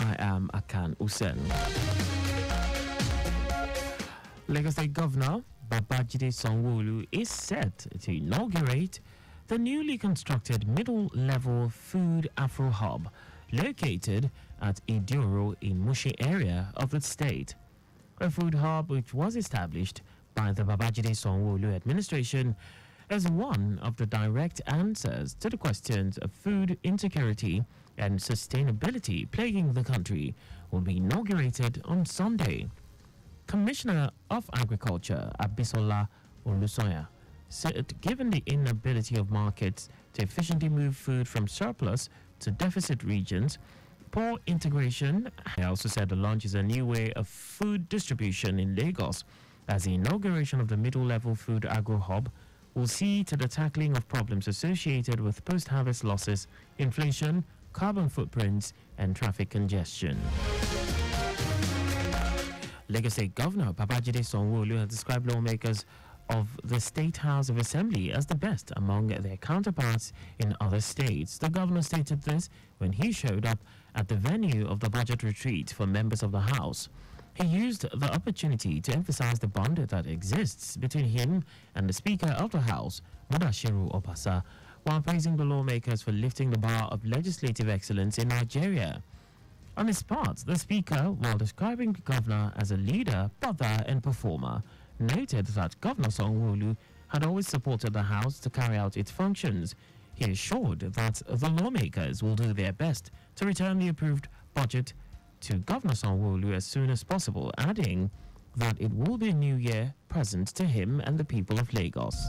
I am Akan Usen. Lagos State Governor Babajide Sanwo-Olu is set to inaugurate the newly constructed middle-level food Afro hub located at Idoro in Mushi area of the state. A food hub which was established by the Babajide Sanwo-Olu administration as one of the direct answers to the questions of food insecurity and sustainability plaguing the country will be inaugurated on Sunday. Commissioner of Agriculture Abisola Olusoya said given the inability of markets to efficiently move food from surplus to deficit regions, poor integration, he also said the launch is a new way of food distribution in Lagos as the inauguration of the middle-level food agro hub will see to the tackling of problems associated with post-harvest losses, inflation, carbon footprints, and traffic congestion. Lagos State Governor Babajide Sanwo-Olu has described lawmakers of the State House of Assembly as the best among their counterparts in other states. The governor stated this when he showed up at the venue of the budget retreat for members of the House. He used the opportunity to emphasize the bond that exists between him and the Speaker of the House, Mudashiru Obasa, while praising the lawmakers for lifting the bar of legislative excellence in Nigeria. On his part, the Speaker, while describing the Governor as a leader, brother and performer, noted that Governor Sanwo-Olu had always supported the House to carry out its functions. He assured that the lawmakers will do their best to return the approved budget to Governor Sanwo-Olu as soon as possible, adding that it will be a new year present to him and the people of Lagos.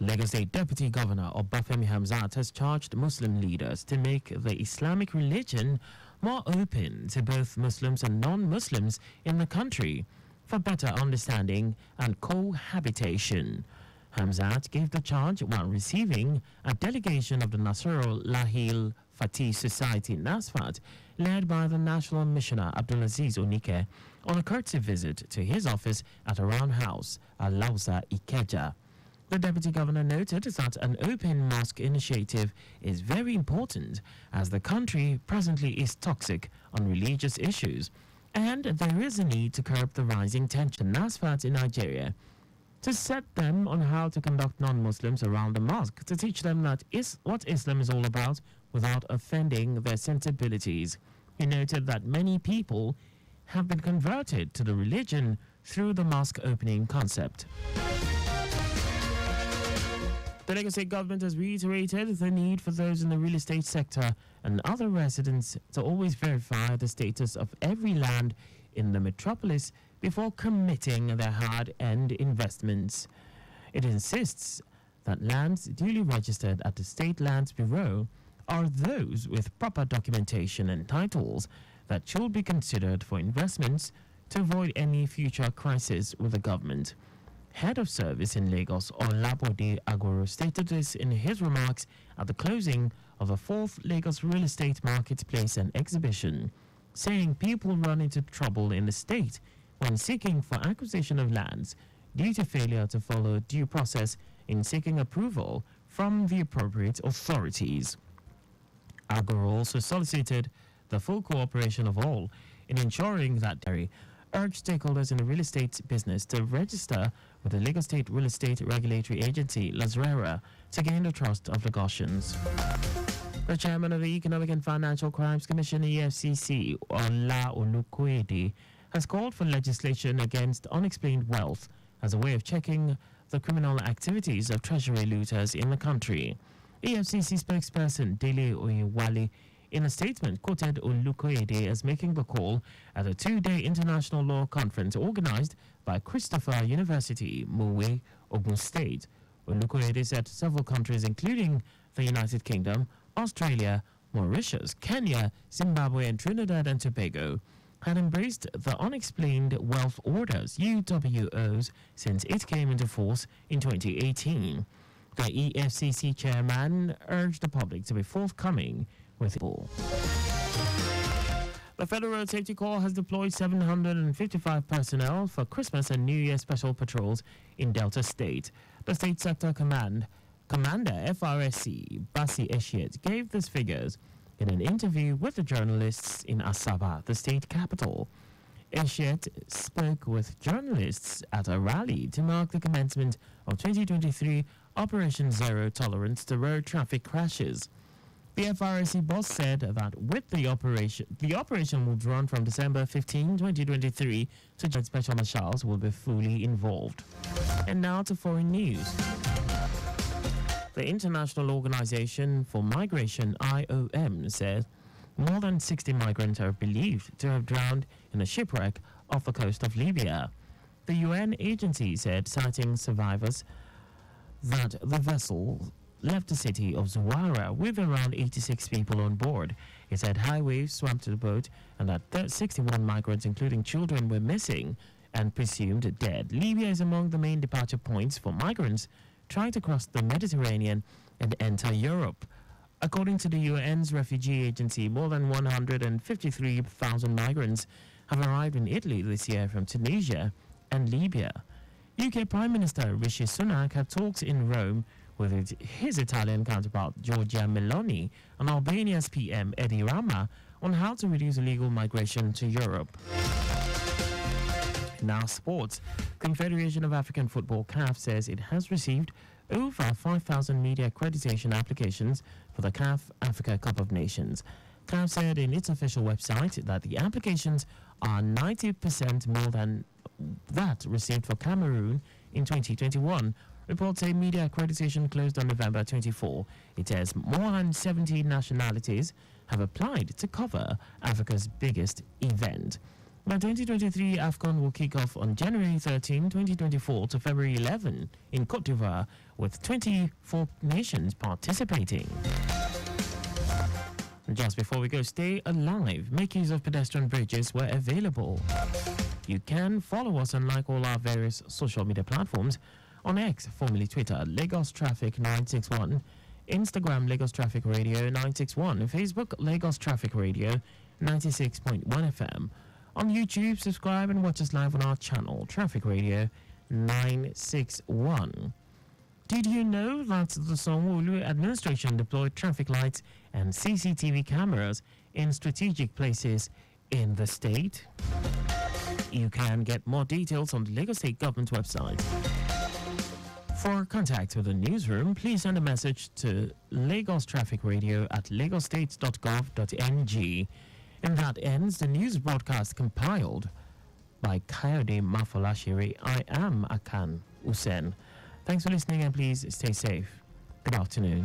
Lagos State Deputy Governor Obafemi Hamzat has charged Muslim leaders to make the Islamic religion more open to both Muslims and non-Muslims in the country for better understanding and cohabitation. Hamzat gave the charge while receiving a delegation of the Nasrul Lahil Fatih Society NASFAT, led by the National Missioner Abdulaziz Onike, on a courtesy visit to his office at a roundhouse at Lausa Ikeja. The Deputy Governor noted that an open mosque initiative is very important as the country presently is toxic on religious issues and there is a need to curb the rising tension NASFAT in Nigeria, to set them on how to conduct non-Muslims around the mosque, to teach them that is what Islam is all about without offending their sensibilities. He noted that many people have been converted to the religion through the mosque opening concept. The Lagos State government has reiterated the need for those in the real estate sector and other residents to always verify the status of every land in the metropolis before committing their hard-earned investments. It insists that lands duly registered at the State Lands Bureau are those with proper documentation and titles that should be considered for investments to avoid any future crisis with the government. Head of Service in Lagos, Olabode Agoro, stated this in his remarks at the closing of the 4th Lagos Real Estate Marketplace and Exhibition, saying people run into trouble in the state when seeking for acquisition of lands due to failure to follow due process in seeking approval from the appropriate authorities. Agoro also solicited the full cooperation of all in ensuring that they urged stakeholders in the real estate business to register with the Lagos State Real Estate Regulatory Agency, LASRERA, to gain the trust of Lagosians. The chairman of the Economic and Financial Crimes Commission, EFCC, Ola Olukoede, has called for legislation against unexplained wealth as a way of checking the criminal activities of treasury looters in the country. EFCC spokesperson Dele Oyewale in a statement, quoted Olukoyede as making the call at a two-day international law conference organized by Christopher University, Mowe, Ogun State. Olukoyede said several countries, including the United Kingdom, Australia, Mauritius, Kenya, Zimbabwe, and Trinidad and Tobago, had embraced the Unexplained Wealth Orders, UWOs, since it came into force in 2018. The EFCC chairman urged the public to be forthcoming with it. The Federal Road Safety Corps has deployed 755 personnel for Christmas and New Year special patrols in Delta State. The State Sector Commander FRSC Basi Eshiet gave these figures in an interview with the journalists in Asaba, the state capital. Eshiet spoke with journalists at a rally to mark the commencement of 2023 Operation Zero Tolerance to Road Traffic Crashes. The FRSC boss said that with the operation will run from December 15, 2023, so special marshals will be fully involved. And now to foreign news. The International Organization for Migration, IOM, says more than 60 migrants are believed to have drowned in a shipwreck off the coast of Libya. The UN agency said, citing survivors, that the vessel left the city of Zuwara with around 86 people on board. It said high waves swamped the boat and that 61 migrants, including children, were missing and presumed dead. Libya is among the main departure points for migrants trying to cross the Mediterranean and enter Europe. According to the UN's refugee agency, more than 153,000 migrants have arrived in Italy this year from Tunisia and Libya. UK Prime Minister Rishi Sunak had talks in Rome with his Italian counterpart Giorgia Meloni and Albania's PM Edi Rama on how to reduce illegal migration to Europe. Now sports. Confederation of African Football CAF says it has received over 5,000 media accreditation applications for the CAF Africa Cup of Nations. CAF said in its official website that the applications are 90% more than that received for Cameroon in 2021. Reports say media accreditation closed on November 24. It says more than 70 nationalities have applied to cover Africa's biggest event. Now, 2023 AFCON will kick off on January 13, 2024 to February 11 in Côte d'Ivoire, with 24 nations participating. Just before we go, stay alive. Make use of pedestrian bridges where available. You can follow us and like all our various social media platforms on X, formerly Twitter, Lagos Traffic 961, Instagram, Lagos Traffic Radio 961, Facebook, Lagos Traffic Radio 96.1 FM. On YouTube, subscribe and watch us live on our channel, Traffic Radio 961. Did you know that the Sanwo-Olu administration deployed traffic lights and CCTV cameras in strategic places in the state? You can get more details on the Lagos State Government website. For contact with the newsroom, please send a message to Lagos Traffic Radio at lagosstates.gov.ng. And that ends the news broadcast compiled by Kayode Mafolashiri. I am Akan Usen. Thanks for listening and please stay safe. Good afternoon.